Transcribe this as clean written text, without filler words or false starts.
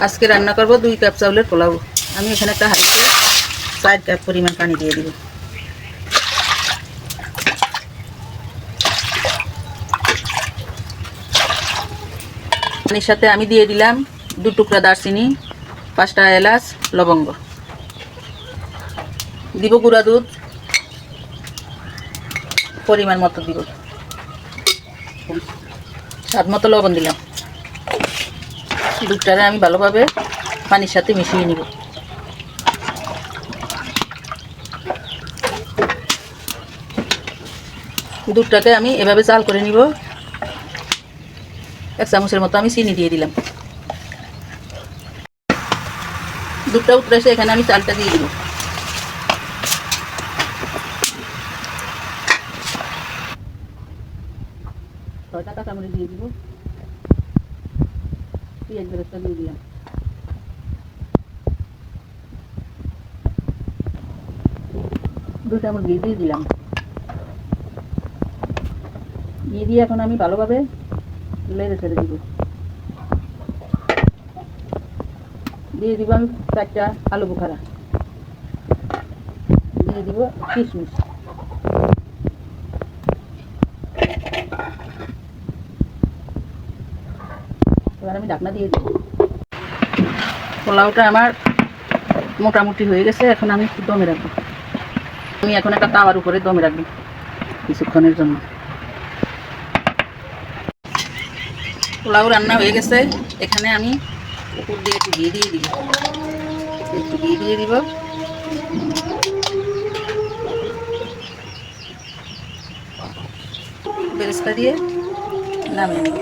আজকে রান্না করব 2 কাপ চাউলের পোলাও। আমি এখানে একটা হাঁড়িতে 4 কাপ পরিমাণ পানি দিয়ে দিব। পানির সাথে আমি দিয়ে দিলাম 2 টুকরা দারচিনি, 5টা এলাচ, লবঙ্গ। দিব গুঁড়া দুধ পরিমাণ মতো দিব, স্বাদ মতো লবণ দিলাম। দুধটারে আমি ভালোভাবে পানির সাথে মিশিয়ে নিব। দুধটাকে আমি এভাবে জাল করে নিব। 1 চামচের মতো আমি চিনি দিয়ে দিলাম। দুধটা উতরে এসে এখানে আমি চালটা দিয়ে দিব। ছয়টা কাঁচামরিচ দিয়ে দিব, পেঁয়াজ বেরেস্তা দিয়ে দিলাম। দুটা চামচ ঘি দিয়ে দিলাম। ঘি দিয়ে এখন আমি ভালোভাবে নেড়ে ছেড়ে দিব। দিয়ে দিব আমি 4টা আলু বোখারা, দিয়ে দিব কিশমিশ। এবার আমি ঢাকনা দিয়ে দিব। পোলাওটা আমার মোটামুটি হয়ে গেছে, এখন আমি একটু দমে রাখবো। আমি এখন একটা তাওয়ার উপরে দমে রাখবো কিছুক্ষণের জন্য। পোলাও রান্না হয়ে গেছে, এখানে আমি উপর দিয়ে একটু ঘি দিয়ে দিব। একটু ঘি দিয়ে দিব। বেরেস্তা দিয়ে নামিয়ে নেব।